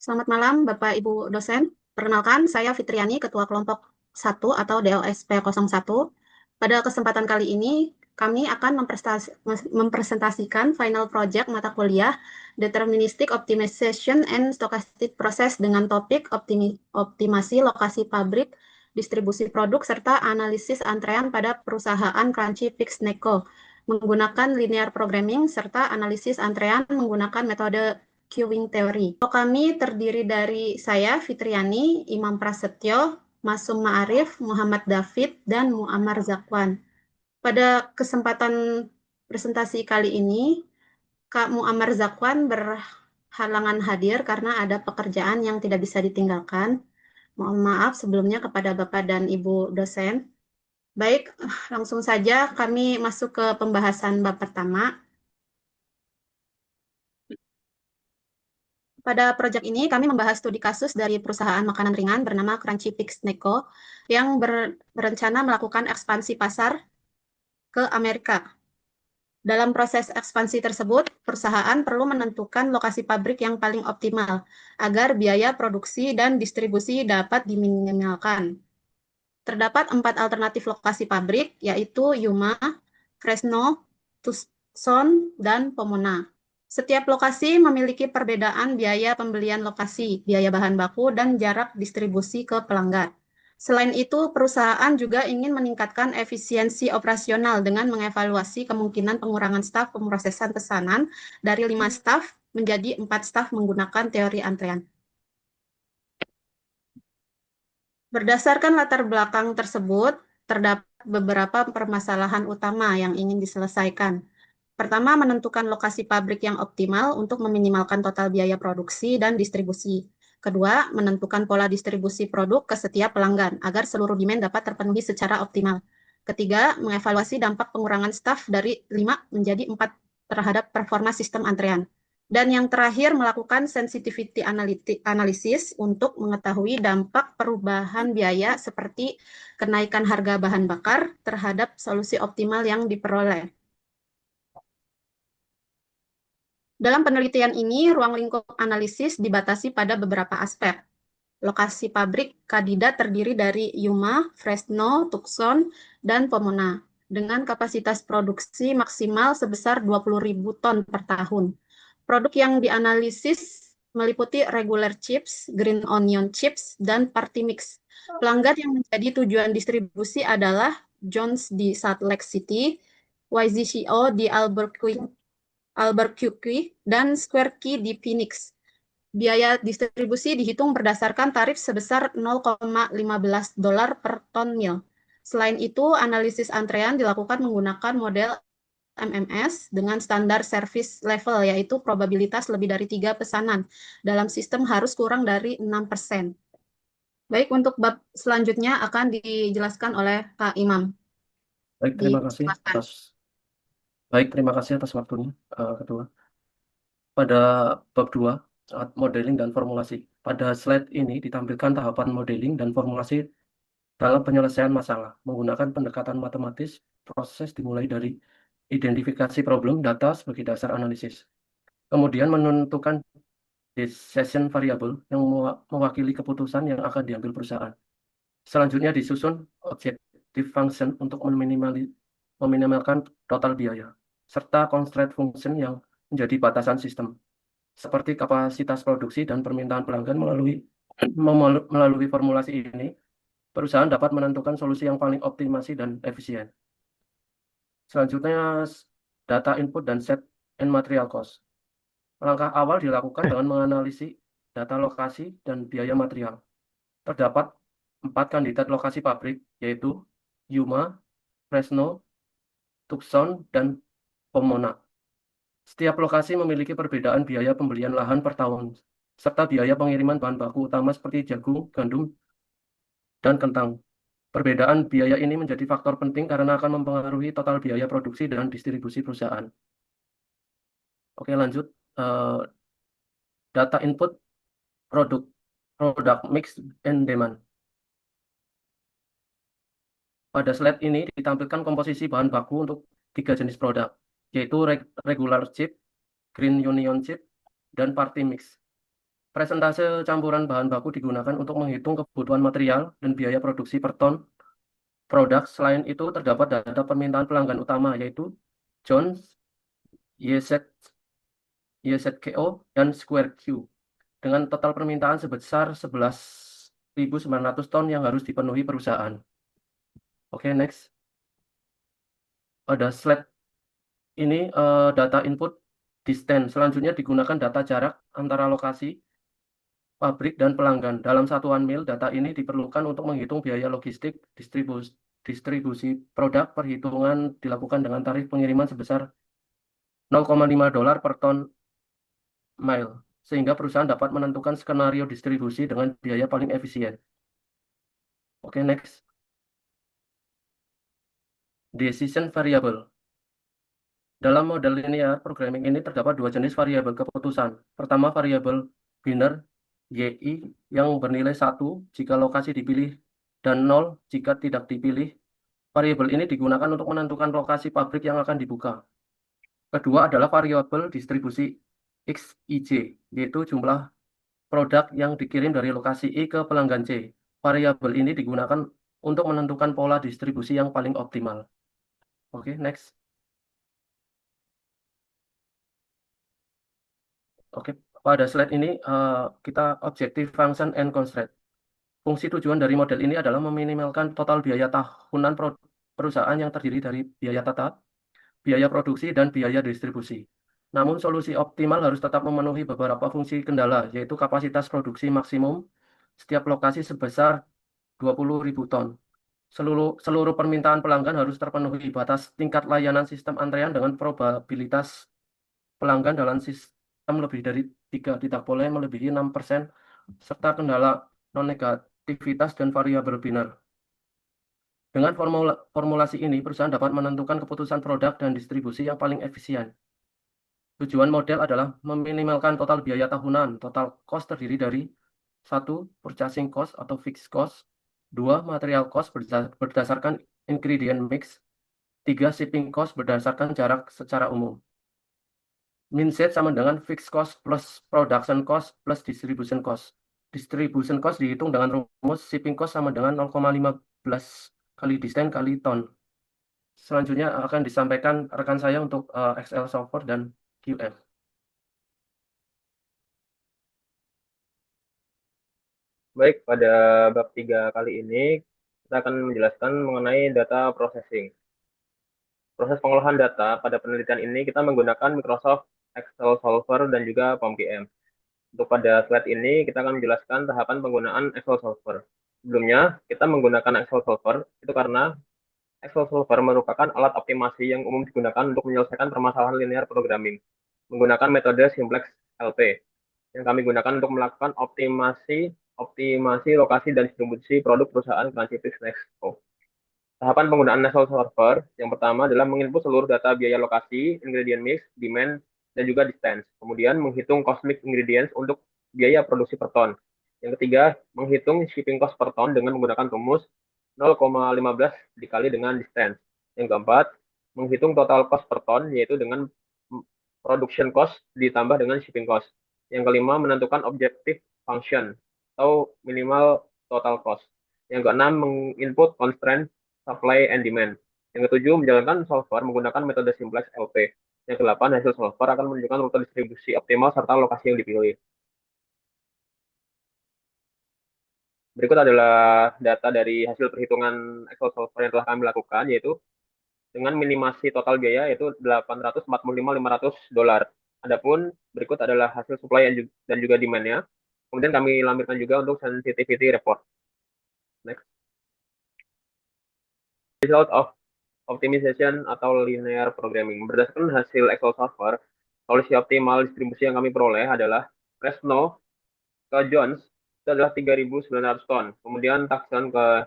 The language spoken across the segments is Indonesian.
Selamat malam, Bapak Ibu dosen. Perkenalkan, saya Fitriani, Ketua Kelompok 1 atau DLSP01. Pada kesempatan kali ini, kami akan mempresentasikan final project mata kuliah Deterministic Optimization and Stochastic Process dengan topik optimasi lokasi pabrik, distribusi produk, serta analisis antrean pada perusahaan Crunchy Fix Neko menggunakan linear programming serta analisis antrean menggunakan metode queuing theory. Kami terdiri dari saya, Fitriani, Imam Prasetyo, Masum Ma'arif, Muhammad David, dan Muammar Zakwan. Pada kesempatan presentasi kali ini, Kak Muammar Zakwan berhalangan hadir karena ada pekerjaan yang tidak bisa ditinggalkan. Mohon maaf sebelumnya kepada Bapak dan Ibu dosen. Baik, langsung saja kami masuk ke pembahasan bab pertama. Pada proyek ini kami membahas studi kasus dari perusahaan makanan ringan bernama Crunchy Fix Neko yang berencana melakukan ekspansi pasar ke Amerika. Dalam proses ekspansi tersebut, perusahaan perlu menentukan lokasi pabrik yang paling optimal agar biaya produksi dan distribusi dapat diminimalkan. Terdapat 4 alternatif lokasi pabrik, yaitu Yuma, Fresno, Tucson, dan Pomona. Setiap lokasi memiliki perbedaan biaya pembelian lokasi, biaya bahan baku, dan jarak distribusi ke pelanggan. Selain itu, perusahaan juga ingin meningkatkan efisiensi operasional dengan mengevaluasi kemungkinan pengurangan staf pemrosesan pesanan dari 5 staf menjadi 4 staf menggunakan teori antrean. Berdasarkan latar belakang tersebut, terdapat beberapa permasalahan utama yang ingin diselesaikan. Pertama, menentukan lokasi pabrik yang optimal untuk meminimalkan total biaya produksi dan distribusi. Kedua, menentukan pola distribusi produk ke setiap pelanggan agar seluruh demand dapat terpenuhi secara optimal. Ketiga, mengevaluasi dampak pengurangan staf dari 5 menjadi 4 terhadap performa sistem antrean. Dan yang terakhir, melakukan sensitivity analysis untuk mengetahui dampak perubahan biaya seperti kenaikan harga bahan bakar terhadap solusi optimal yang diperoleh. Dalam penelitian ini, ruang lingkup analisis dibatasi pada beberapa aspek. Lokasi pabrik kandidat terdiri dari Yuma, Fresno, Tucson, dan Pomona, dengan kapasitas produksi maksimal sebesar 20.000 ton per tahun. Produk yang dianalisis meliputi regular chips, green onion chips, dan party mix. Pelanggan yang menjadi tujuan distribusi adalah Jones di Salt Lake City, YZCO di Albuquerque, dan Square Key di Phoenix. Biaya distribusi dihitung berdasarkan tarif sebesar $0,15 per ton mil. Selain itu, analisis antrean dilakukan menggunakan model MMS dengan standar service level, yaitu probabilitas lebih dari 3 pesanan dalam sistem harus kurang dari 6%. Baik, untuk bab selanjutnya akan dijelaskan oleh Kak Imam. Baik, terima kasih atas waktunya, Ketua. Pada bab 2, saat modeling dan formulasi. Pada slide ini ditampilkan tahapan modeling dan formulasi dalam penyelesaian masalah. Menggunakan pendekatan matematis, proses dimulai dari identifikasi problem data sebagai dasar analisis. Kemudian menentukan decision variable yang mewakili keputusan yang akan diambil perusahaan. Selanjutnya disusun objective function untuk meminimalkan total biaya, serta constraint function yang menjadi batasan sistem, seperti kapasitas produksi dan permintaan pelanggan. Melalui formulasi ini, perusahaan dapat menentukan solusi yang paling optimasi dan efisien. Selanjutnya, data input dan set and material cost. Langkah awal dilakukan dengan menganalisis data lokasi dan biaya material. Terdapat 4 kandidat lokasi pabrik, yaitu Yuma, Fresno, Tucson, dan Pomona. Setiap lokasi memiliki perbedaan biaya pembelian lahan per tahun, serta biaya pengiriman bahan baku utama seperti jagung, gandum, dan kentang. Perbedaan biaya ini menjadi faktor penting karena akan mempengaruhi total biaya produksi dan distribusi perusahaan. Oke, lanjut. Data input product mix and demand. Pada slide ini ditampilkan komposisi bahan baku untuk 3 jenis produk, yaitu regular chip, green onion chip, dan party mix. Presentase campuran bahan baku digunakan untuk menghitung kebutuhan material dan biaya produksi per ton produk. Selain itu, terdapat data permintaan pelanggan utama, yaitu Jones, YZ, YZKO, dan Square Q, dengan total permintaan sebesar 11.900 ton yang harus dipenuhi perusahaan. Oke, next. Pada slide ini data input distance. Selanjutnya digunakan data jarak antara lokasi pabrik dan pelanggan. Dalam satuan mil, data ini diperlukan untuk menghitung biaya logistik, distribusi produk. Perhitungan dilakukan dengan tarif pengiriman sebesar $0,5 per ton mile, sehingga perusahaan dapat menentukan skenario distribusi dengan biaya paling efisien. Oke, next. Decision variable. Dalam model linear programming ini terdapat dua jenis variabel keputusan. Pertama, variabel binary YI yang bernilai 1 jika lokasi dipilih dan 0 jika tidak dipilih. Variabel ini digunakan untuk menentukan lokasi pabrik yang akan dibuka. Kedua adalah variabel distribusi XIJ, yaitu jumlah produk yang dikirim dari lokasi I ke pelanggan C. Variabel ini digunakan untuk menentukan pola distribusi yang paling optimal. Oke, next. Oke, pada slide ini kita objective function and constraint. Fungsi tujuan dari model ini adalah meminimalkan total biaya tahunan perusahaan yang terdiri dari biaya tetap, biaya produksi, dan biaya distribusi. Namun solusi optimal harus tetap memenuhi beberapa fungsi kendala, yaitu kapasitas produksi maksimum setiap lokasi sebesar 20.000 ton. Seluruh permintaan pelanggan harus terpenuhi. Batas tingkat layanan sistem antrean dengan probabilitas pelanggan dalam sistem lebih dari 3 tidak boleh melebihi 6%, serta kendala non-negativitas dan variabel binar. Dengan formulasi ini, perusahaan dapat menentukan keputusan produk dan distribusi yang paling efisien. Tujuan model adalah meminimalkan total biaya tahunan. Total cost terdiri dari 1. Purchasing cost atau fixed cost, 2. Material cost berdasarkan ingredient mix, 3. Shipping cost berdasarkan jarak secara umum. Min set sama dengan fixed cost plus production cost plus distribution cost. Distribution cost dihitung dengan rumus shipping cost sama dengan 0,15 kali distance kali ton. Selanjutnya akan disampaikan rekan saya untuk Excel software dan QM. Baik, pada bab 3 kali ini kita akan menjelaskan mengenai data processing. Proses pengolahan data pada penelitian ini kita menggunakan Microsoft Excel Solver dan juga POM-PM. Untuk pada slide ini kita akan menjelaskan tahapan penggunaan Excel Solver. Sebelumnya kita menggunakan Excel Solver itu karena Excel Solver merupakan alat optimasi yang umum digunakan untuk menyelesaikan permasalahan linear programming menggunakan metode simplex LP yang kami gunakan untuk melakukan optimasi lokasi dan distribusi produk perusahaan Crunchyflix Nextco. Tahapan penggunaan Excel Solver yang pertama adalah menginput seluruh data biaya lokasi, ingredient mix, demand, dan juga distance. Kemudian menghitung cost mix ingredients untuk biaya produksi per ton. Yang ketiga, menghitung shipping cost per ton dengan menggunakan rumus 0,15 dikali dengan distance. Yang keempat, menghitung total cost per ton, yaitu dengan production cost ditambah dengan shipping cost. Yang kelima, menentukan objective function atau minimal total cost. Yang keenam, menginput constraint supply and demand. Yang ketujuh, menjalankan solver menggunakan metode simplex LP. Yang kedelapan, hasil solver akan menunjukkan rute distribusi optimal serta lokasi yang dipilih. Berikut adalah data dari hasil perhitungan Excel solver yang telah kami lakukan, yaitu dengan minimasi total biaya yaitu $845.500. Adapun berikut adalah hasil supply dan juga demand-nya. Kemudian kami lampirkan juga untuk sensitivity report. Next. Result of optimization atau linear programming. Berdasarkan hasil Excel solver, solusi optimal distribusi yang kami peroleh adalah Fresno ke Jones itu adalah 3.900 ton. Kemudian Tucson ke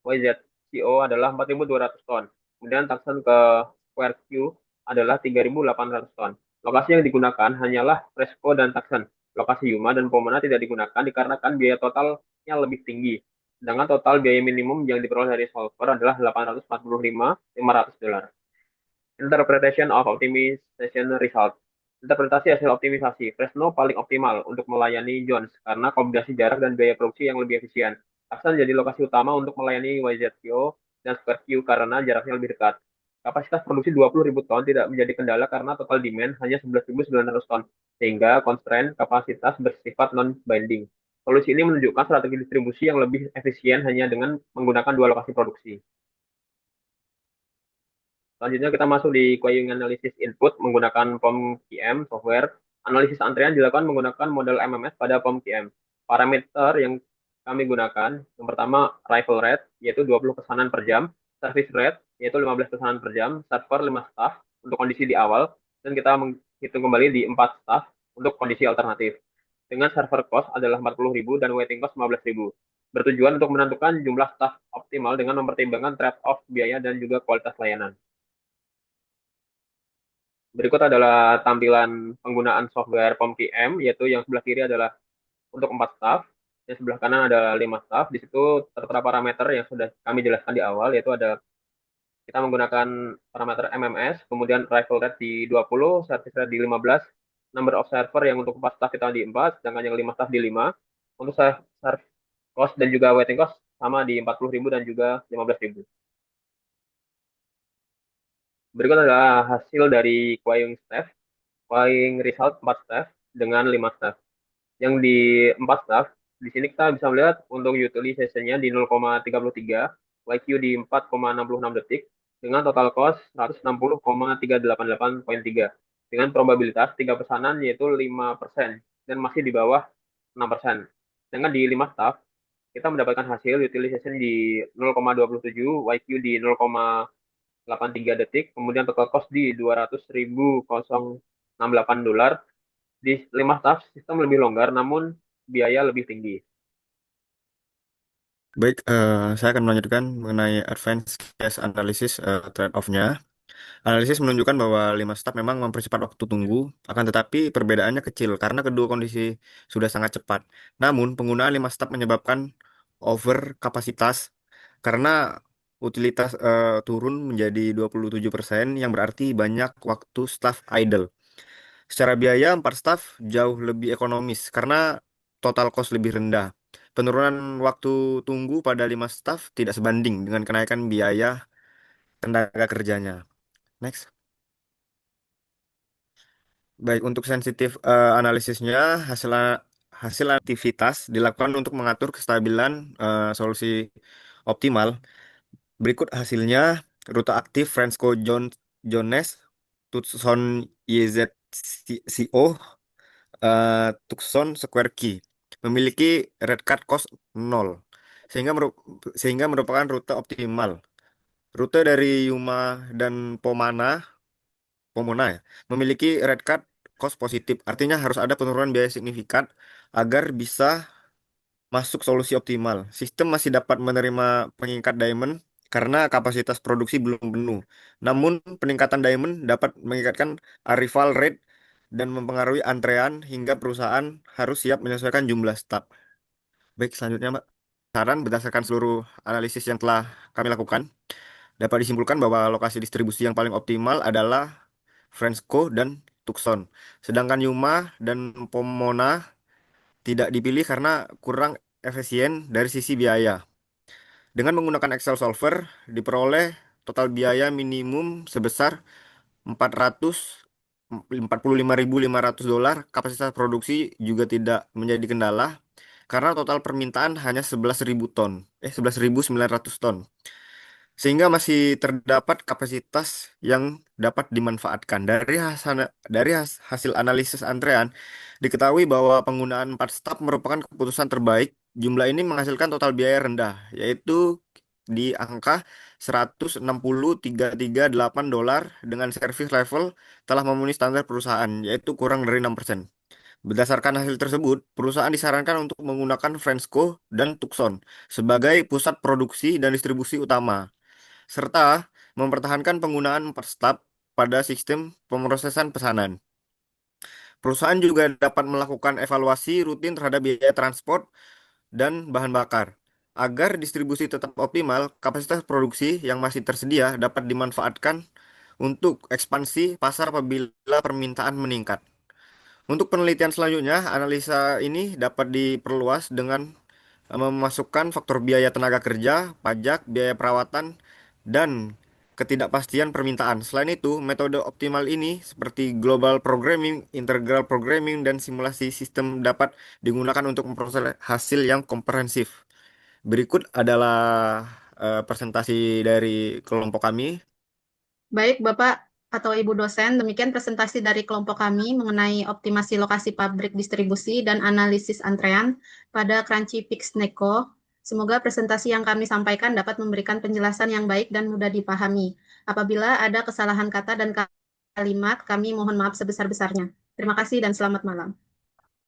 YZCO adalah 4.200 ton. Kemudian Tucson ke Square Q adalah 3.800 ton. Lokasi yang digunakan hanyalah Fresco dan Tucson. Lokasi Yuma dan Pomona tidak digunakan dikarenakan biaya totalnya lebih tinggi. Sedangkan total biaya minimum yang diperoleh dari solver adalah $845.500. Interpretation of optimization result. Interpretasi hasil optimisasi. Fresno paling optimal untuk melayani Jones karena kombinasi jarak dan biaya produksi yang lebih efisien. Tucson jadi lokasi utama untuk melayani YZQ dan Square Q karena jaraknya lebih dekat. Kapasitas produksi 20.000 ton tidak menjadi kendala karena total demand hanya 11.900 ton, sehingga constraint kapasitas bersifat non-binding. Solusi ini menunjukkan strategi distribusi yang lebih efisien hanya dengan menggunakan dua lokasi produksi. Selanjutnya kita masuk di queuing analysis input menggunakan POM-QM software. Analisis antrean dilakukan menggunakan model MMS pada POM-QM. Parameter yang kami gunakan, yang pertama arrival rate, yaitu 20 pesanan per jam, service rate, yaitu 15 pesanan per jam, server 5 staff untuk kondisi di awal, dan kita menghitung kembali di 4 staff untuk kondisi alternatif. Dengan server cost adalah 40.000 dan waiting cost 15.000. Bertujuan untuk menentukan jumlah staff optimal dengan mempertimbangkan trade-off biaya dan juga kualitas layanan. Berikut adalah tampilan penggunaan software POM-QM, yaitu yang sebelah kiri adalah untuk 4 staff, yang sebelah kanan ada 5 staff. Di situ tertera parameter yang sudah kami jelaskan di awal, yaitu ada kita menggunakan parameter MMS, kemudian arrival rate di 20, service rate di 15, number of server yang untuk 4 staff kita di 4, sedangkan yang 5 staff di 5. Untuk server cost dan juga waiting cost sama di 40.000 dan juga 15.000. Berikut adalah hasil dari queuing result 4 staff dengan 5 staff. Yang di 4 staff, di sini kita bisa melihat untuk utilization-nya di 0,33, YQ di 4,66 detik, dengan total cost 160,388.3, dengan probabilitas 3 pesanan yaitu 5%, dan masih di bawah 6%. Sedangkan di 5 staff, kita mendapatkan hasil utilization di 0,27, YQ di 0,83 detik, kemudian total cost di 200.068 dolar. Di 5 staff, sistem lebih longgar, namun biaya lebih tinggi. Baik, saya akan melanjutkan mengenai advanced case analysis trade-off-nya. Analisis menunjukkan bahwa 5 step memang mempercepat waktu tunggu, akan tetapi perbedaannya kecil karena kedua kondisi sudah sangat cepat. Namun, penggunaan 5 step menyebabkan over kapasitas karena utilitas turun menjadi 27%, yang berarti banyak waktu staff idle. Secara biaya, 4 staff jauh lebih ekonomis karena total cost lebih rendah. Penurunan waktu tunggu pada 5 staff tidak sebanding dengan kenaikan biaya tenaga kerjanya. Next. Baik, untuk sensitif analisisnya, hasil aktivitas dilakukan untuk mengatur kestabilan solusi optimal. Berikut hasilnya: rute aktif Fransco Jones, Tucson YZCO, Tucson Square Key memiliki red card cost 0, sehingga sehingga merupakan rute optimal. Rute dari Yuma dan Pomona ya, memiliki red card cost positif. Artinya harus ada penurunan biaya signifikan agar bisa masuk solusi optimal. Sistem masih dapat menerima peningkat diamond karena kapasitas produksi belum penuh. Namun peningkatan diamond dapat meningkatkan arrival rate dan mempengaruhi antrean hingga perusahaan harus siap menyesuaikan jumlah staff. Baik, selanjutnya Mbak. Saran berdasarkan seluruh analisis yang telah kami lakukan, dapat disimpulkan bahwa lokasi distribusi yang paling optimal adalah Fransco dan Tucson. Sedangkan Yuma dan Pomona tidak dipilih karena kurang efisien dari sisi biaya. Dengan menggunakan Excel Solver, diperoleh total biaya minimum sebesar 445.500 dolar. Kapasitas produksi juga tidak menjadi kendala karena total permintaan hanya 11.900 ton. Sehingga masih terdapat kapasitas yang dapat dimanfaatkan. Hasil analisis antrean, diketahui bahwa penggunaan 4 staf merupakan keputusan terbaik. Jumlah ini menghasilkan total biaya rendah, yaitu di angka 160.338 dolar dengan service level telah memenuhi standar perusahaan, yaitu kurang dari 6%. Berdasarkan hasil tersebut, perusahaan disarankan untuk menggunakan Fransco dan Tucson sebagai pusat produksi dan distribusi utama, serta mempertahankan penggunaan staf pada sistem pemrosesan pesanan. Perusahaan juga dapat melakukan evaluasi rutin terhadap biaya transport dan bahan bakar. Agar distribusi tetap optimal, kapasitas produksi yang masih tersedia dapat dimanfaatkan untuk ekspansi pasar apabila permintaan meningkat. Untuk penelitian selanjutnya, analisa ini dapat diperluas dengan memasukkan faktor biaya tenaga kerja, pajak, biaya perawatan, dan ketidakpastian permintaan. Selain itu, metode optimal ini seperti global programming, integral programming, dan simulasi sistem dapat digunakan untuk memperoleh hasil yang komprehensif. Berikut adalah presentasi dari kelompok kami. Baik, Bapak atau Ibu dosen, demikian presentasi dari kelompok kami mengenai optimasi lokasi pabrik distribusi dan analisis antrean pada Crunchy Peaks Neko. Semoga presentasi yang kami sampaikan dapat memberikan penjelasan yang baik dan mudah dipahami. Apabila ada kesalahan kata dan kalimat, kami mohon maaf sebesar-besarnya. Terima kasih dan selamat malam.